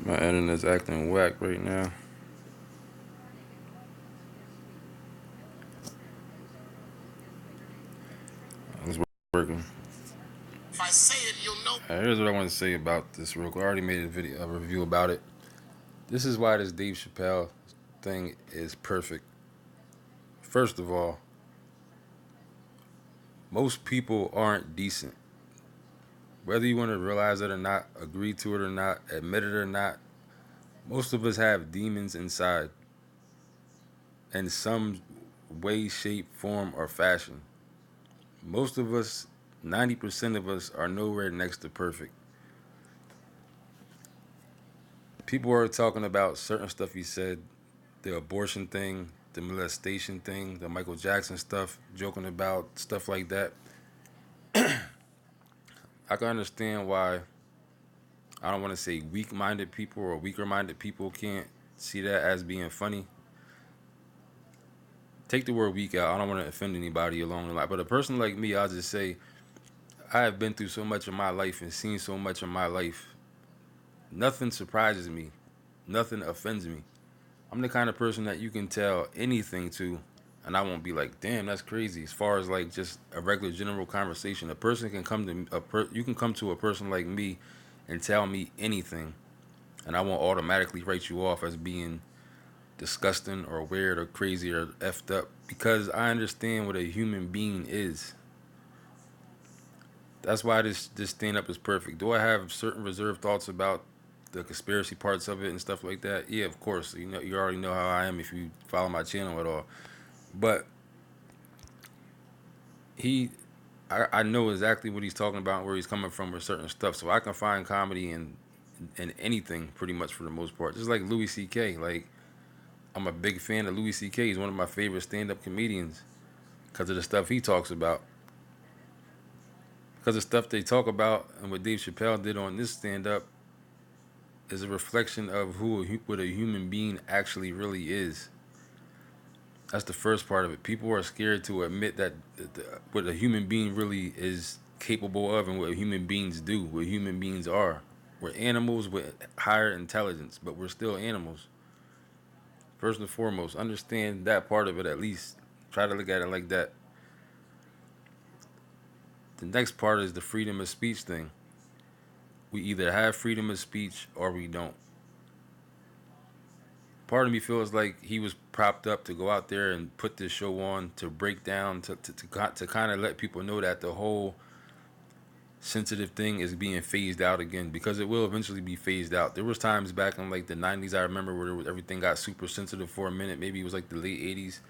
My internet's acting whack right now. It's working. If I say it, you'll know. Here's what I want to say about this real quick. I already made a review about it. This is why this Dave Chappelle thing is perfect. First of all, most people aren't decent. Whether you want to realize it or not, agree to it or not, admit it or not, most of us have demons inside in some way, shape, form, or fashion. Most of us, 90% of us, are nowhere next to perfect. People are talking about certain stuff he said, the abortion thing, the molestation thing, the Michael Jackson stuff, joking about stuff like that. I can understand why I don't want to say weak-minded people or weaker-minded people can't see that as being funny. Take the word weak out. I don't want to offend anybody along the line. But a person like me, I'll just say, I have been through so much of my life and seen so much of my life. Nothing surprises me. Nothing offends me. I'm the kind of person that you can tell anything to, and I won't be like, "Damn, that's crazy." As far as like just a regular general conversation, a person can come to you can come to a person like me, and tell me anything, and I won't automatically write you off as being disgusting or weird or crazy or effed up because I understand what a human being is. That's why this stand up is perfect. Do I have certain reserved thoughts about the conspiracy parts of it and stuff like that? Yeah, of course. You already know how I am if you follow my channel at all. But he, I know exactly what he's talking about, where he's coming from with certain stuff. So I can find comedy in anything pretty much for the most part. Just like Louis C.K. Like I'm a big fan of Louis C.K. He's one of my favorite stand-up comedians because of the stuff he talks about. Because the stuff they talk about and what Dave Chappelle did on this stand-up is a reflection of what a human being actually really is. That's the first part of it. People are scared to admit that what a human being really is capable of and what human beings do, what human beings are. We're animals with higher intelligence, but we're still animals. First and foremost, understand that part of it at least. Try to look at it like that. The next part is the freedom of speech thing. We either have freedom of speech or we don't. Part of me feels like he was propped up to go out there and put this show on to break down to kind of let people know that the whole sensitive thing is being phased out again because it will eventually be phased out. There was times back in like the 90s I remember where everything got super sensitive for a minute. Maybe it was like the late 80s,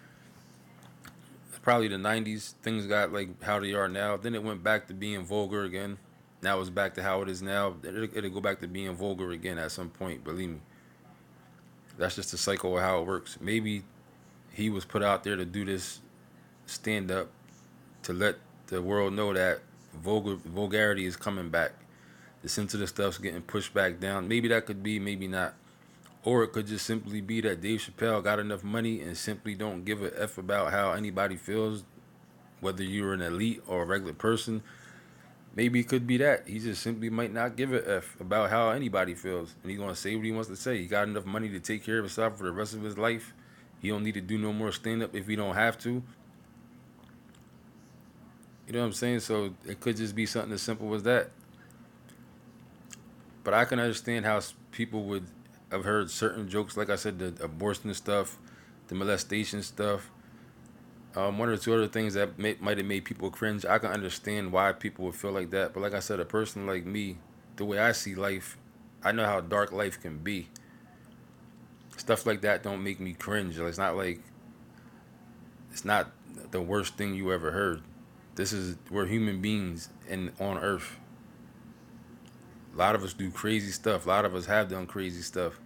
probably the 90s. Things got like how they are now. Then it went back to being vulgar again. Now it's back to how it is now. It'll go back to being vulgar again at some point. Believe me. That's just the cycle of how it works. Maybe he was put out there to do this stand up to let the world know that vulgarity is coming back. The sensitive stuff's getting pushed back down. Maybe that could be, maybe not. Or it could just simply be that Dave Chappelle got enough money and simply don't give a F about how anybody feels, whether you're an elite or a regular person. Maybe it could be that. He just simply might not give a F about how anybody feels. And he's going to say what he wants to say. He got enough money to take care of himself for the rest of his life. He don't need to do no more stand up if he don't have to. You know what I'm saying? So it could just be something as simple as that. But I can understand how people would have heard certain jokes, like I said, the abortion stuff, the molestation stuff, one or two other things that might have made people cringe. I can understand why people would feel like that. But like I said, a person like me, the way I see life, I know how dark life can be. Stuff like that don't make me cringe. It's not like it's not the worst thing you ever heard. We're human beings and on Earth. A lot of us do crazy stuff. A lot of us have done crazy stuff.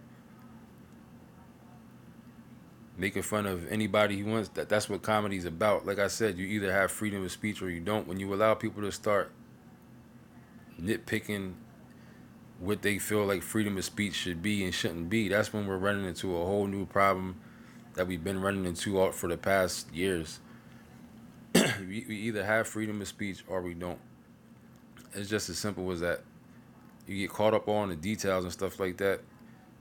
Making fun of anybody who wants that. That's what comedy's about. Like I said, you either have freedom of speech or you don't. When you allow people to start nitpicking what they feel like freedom of speech should be and shouldn't be, that's when we're running into a whole new problem that we've been running into for the past years. We either have freedom of speech or we don't. It's just as simple as that. You get caught up on the details and stuff like that.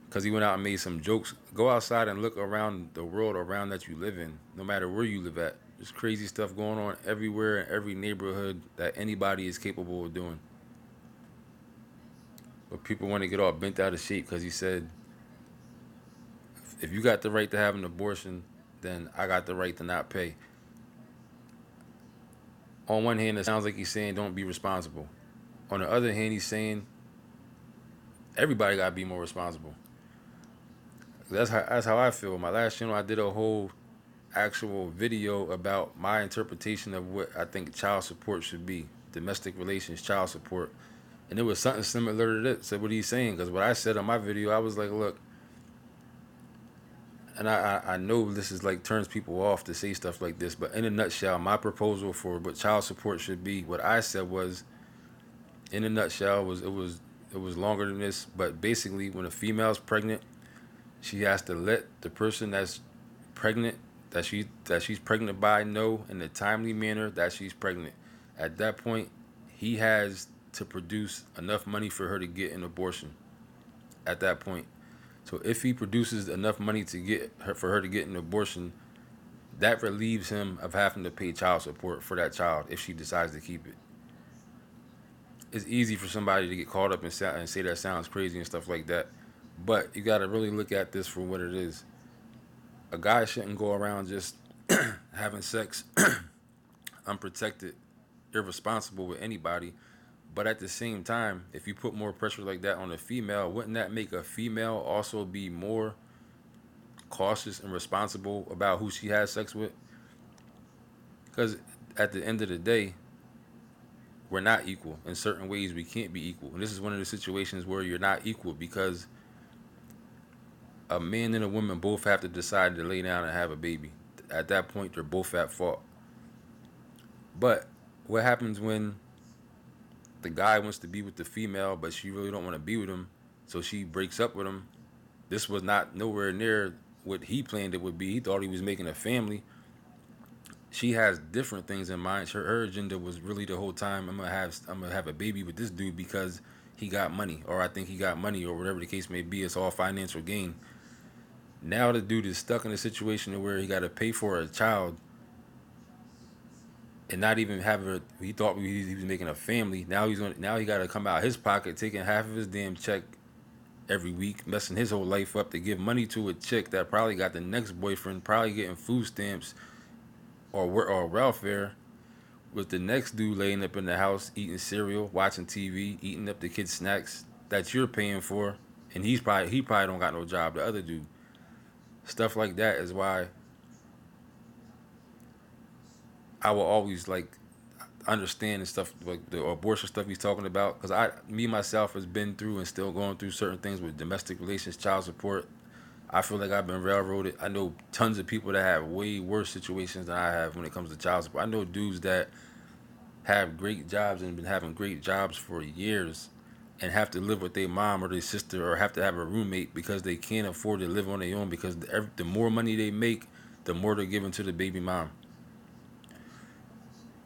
because he went out and made some jokes. Go outside and look around the world around that you live in, no matter where you live at. There's crazy stuff going on everywhere in every neighborhood that anybody is capable of doing. But people want to get all bent out of shape because he said, if you got the right to have an abortion, then I got the right to not pay. On one hand, it sounds like he's saying don't be responsible. On the other hand, he's saying everybody got to be more responsible. That's how I feel. My last channel, I did a whole actual video about my interpretation of what I think child support should be, domestic relations, child support, and it was something similar to this. So what he's saying, because what I said on my video, I was like, look, and I know this is like turns people off to say stuff like this, but in a nutshell, my proposal for what child support should be, what I said was, in a nutshell, was it was longer than this, but basically, when a female's pregnant, she has to let the person that's pregnant that she's pregnant by know in a timely manner that she's pregnant. At that point, he has to produce enough money for her to get an abortion. At that point, so if he produces enough money to get her for her to get an abortion, that relieves him of having to pay child support for that child if she decides to keep it. It's easy for somebody to get caught up and say that sounds crazy and stuff like that, but you got to really look at this for what it is. A guy shouldn't go around just having sex unprotected, irresponsible with anybody. But at the same time, if you put more pressure like that on a female, wouldn't that make a female also be more cautious and responsible about who she has sex with? Because at the end of the day, we're not equal. In certain ways, we can't be equal. And this is one of the situations where you're not equal because a man and a woman both have to decide to lay down and have a baby. At that point, they're both at fault. But what happens when the guy wants to be with the female, but she really don't want to be with him, so she breaks up with him? This was not nowhere near what he planned it would be. He thought he was making a family. She has different things in mind. Her agenda was really the whole time, I'm gonna have a baby with this dude because he got money, or I think he got money, or whatever the case may be. It's all financial gain. Now the dude is stuck in a situation where he got to pay for a child and not even have a. He thought he was making a family. Now he got to come out of his pocket, taking half of his damn check every week, messing his whole life up to give money to a chick that probably got the next boyfriend, probably getting food stamps or welfare, with the next dude laying up in the house eating cereal, watching TV, eating up the kids' snacks that you're paying for, and he probably don't got no job. The other dude, stuff like that is why I will always like understand and stuff like the abortion stuff he's talking about, because me myself has been through and still going through certain things with domestic relations, child support. I feel like I've been railroaded. I know tons of people that have way worse situations than I have when it comes to child support. I know dudes that have great jobs and been having great jobs for years and have to live with their mom or their sister or have to have a roommate because they can't afford to live on their own, because the more money they make, the more they're giving to the baby mom.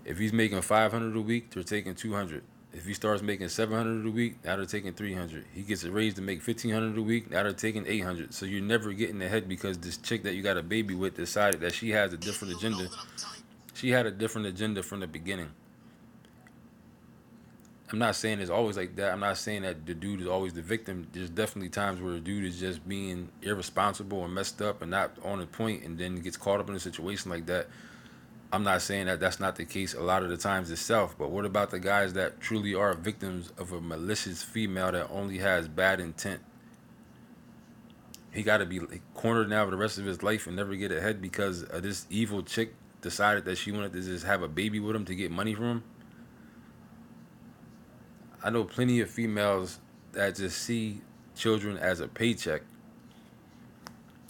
If he's making 500 a week, they're taking 200. If he starts making 700 a week, now they're taking 300. He gets a raise to make 1,500 a week, now they're taking 800. So you're never getting ahead because this chick that you got a baby with decided that she has a different agenda. She had a different agenda from the beginning. I'm not saying it's always like that. I'm not saying that the dude is always the victim. There's definitely times where the dude is just being irresponsible and messed up and not on the point, and then gets caught up in a situation like that. I'm not saying that that's not the case a lot of the times itself, but what about the guys that truly are victims of a malicious female that only has bad intent? He got to be cornered now for the rest of his life and never get ahead because this evil chick decided that she wanted to just have a baby with him to get money from him. I know plenty of females that just see children as a paycheck.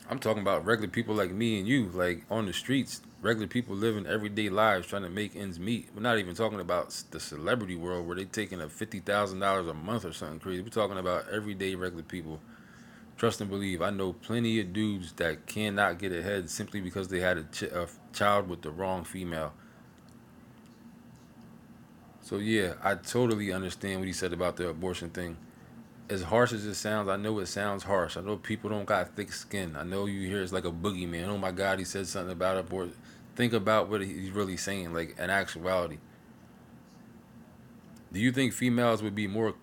I'm talking about regular people like me and you, like on the streets, regular people living everyday lives trying to make ends meet. We're not even talking about the celebrity world where they taking a $50,000 a month or something crazy. We're talking about everyday regular people. Trust and believe, I know plenty of dudes that cannot get ahead simply because they had a child with the wrong female. So yeah, I totally understand what he said about the abortion thing. as harsh as it sounds, I know it sounds harsh. I know people don't got thick skin. I know you hear it's like a boogeyman. Oh my God, he said something about it. Boy, think about what he's really saying. Like in actuality, do you think females would be more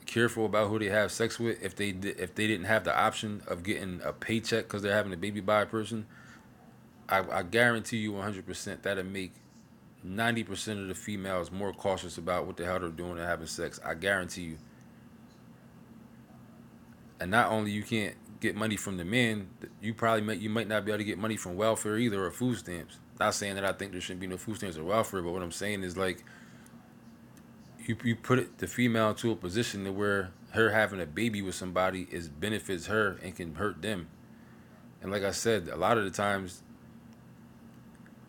careful about who they have sex with if they didn't have the option of getting a paycheck because they're having a baby by a person? I guarantee you 100% that'll make 90% of the females more cautious about what the hell they're doing and having sex. I guarantee you. And not only you can't get money from the men, you might not be able to get money from welfare either or food stamps. Not saying that I think there shouldn't be no food stamps or welfare, but what I'm saying is like you put the female into a position to where her having a baby with somebody is benefits her and can hurt them. And like I said, a lot of the times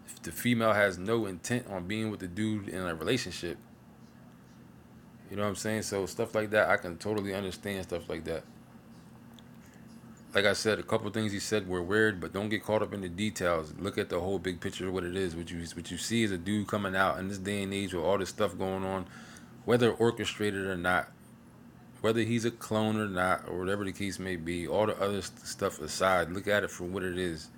if the female has no intent on being with the dude in a relationship, you know what I'm saying? So stuff like that, I can totally understand stuff like that. Like I said, a couple things he said were weird, but don't get caught up in the details. Look at the whole big picture of what it is. What you see is a dude coming out in this day and age with all this stuff going on, whether orchestrated or not, whether he's a clone or not, or whatever the case may be. All the other stuff aside, look at it for what it is.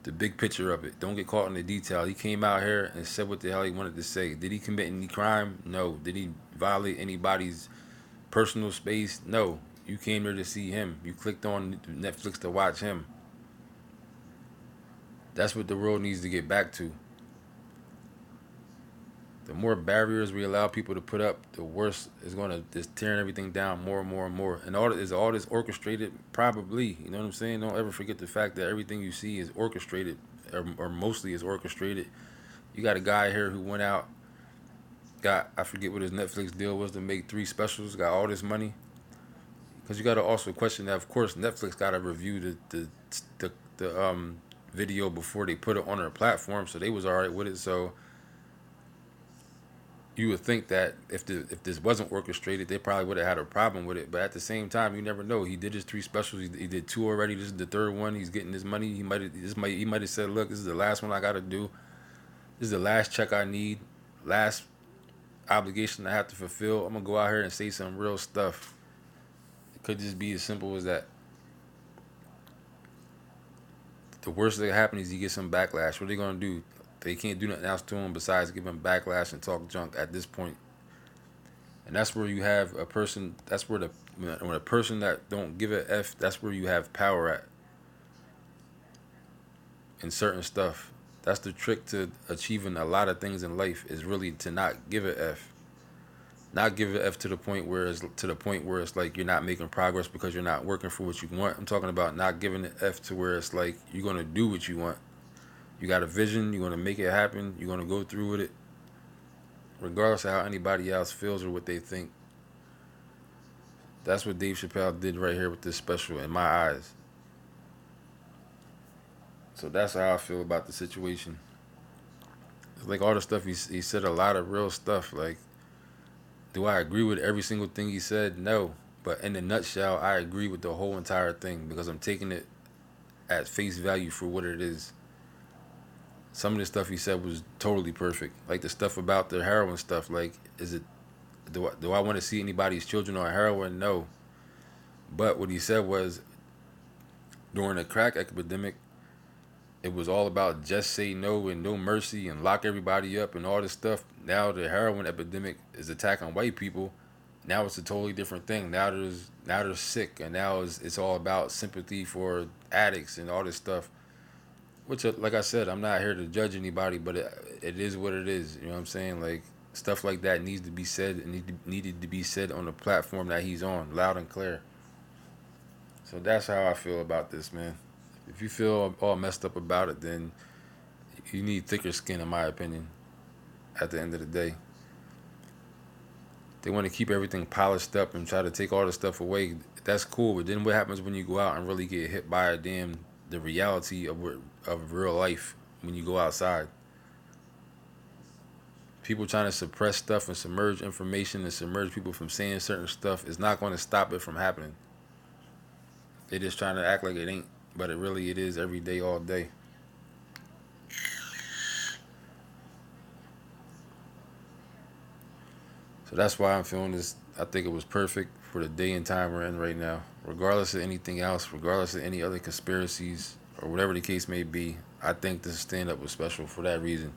The big picture of it. Don't get caught in the detail. He came out here and said what the hell he wanted to say. Did he commit any crime? No. Did he violate anybody's personal space? No. You came here to see him. You clicked on Netflix to watch him. That's what the world needs to get back to. The more barriers we allow people to put up, the worse it's gonna just tearing everything down more and more and more. And all this orchestrated? Probably. You know what I'm saying? Don't ever forget the fact that everything you see is orchestrated, or mostly is orchestrated. You got a guy here who went out, got I forget what his Netflix deal was to make 3 specials, got all this money. Because you got to also question that, of course, Netflix got to review the video before they put it on their platform, so they was all right with it. So you would think that if this wasn't orchestrated, they probably would have had a problem with it. But at the same time, you never know. He did his 3 specials. He did 2 already. This is the 3rd one. He's getting his money. He might have said, "Look, this is the last one I got to do. This is the last check I need. Last obligation I have to fulfill. I'm gonna go out here and say some real stuff." It could just be as simple as that. The worst that can happen is he gets some backlash. What are they gonna do? They can't do nothing else to him besides give him backlash and talk junk at this point. And that's where you have a person. That's where when a person that don't give a f. That's where you have power at in certain stuff. That's the trick to achieving a lot of things in life is really to not give a f. Not give a f to the point where it's like you're not making progress because you're not working for what you want. I'm talking about not giving an f to where it's like you're gonna do what you want. You got a vision. You're gonna make it happen. You're gonna go through with it, regardless of how anybody else feels or what they think. That's what Dave Chappelle did right here with this special, in my eyes. So that's how I feel about the situation. It's like all the stuff he said, a lot of real stuff. Like, do I agree with every single thing he said? No. But in a nutshell, I agree with the whole entire thing because I'm taking it at face value for what it is. Some of the stuff he said was totally perfect. Like the stuff about the heroin stuff. Like, do I want to see anybody's children on heroin? No. But what he said was during the crack epidemic, it was all about just say no and no mercy and lock everybody up and all this stuff. Now the heroin epidemic is attacking white people. Now it's a totally different thing. Now they're sick, and now it's all about sympathy for addicts and all this stuff. Which, like I said, I'm not here to judge anybody, but it is what it is. You know what I'm saying? Like stuff like that needs to be said and needed to be said on the platform that he's on, loud and clear. So that's how I feel about this, man. If you feel all messed up about it, then you need thicker skin, in my opinion. At the end of the day, they want to keep everything polished up and try to take all the stuff away. That's cool, but then what happens when you go out and really get hit by the reality of real life when you go outside? People trying to suppress stuff and submerge information and submerge people from saying certain stuff is not going to stop it from happening. They just trying to act like it ain't, but it is every day, all day. So that's why I'm feeling this. I think it was perfect for the day and time we're in right now. Regardless of anything else, regardless of any other conspiracies or whatever the case may be, I think this stand up was special for that reason.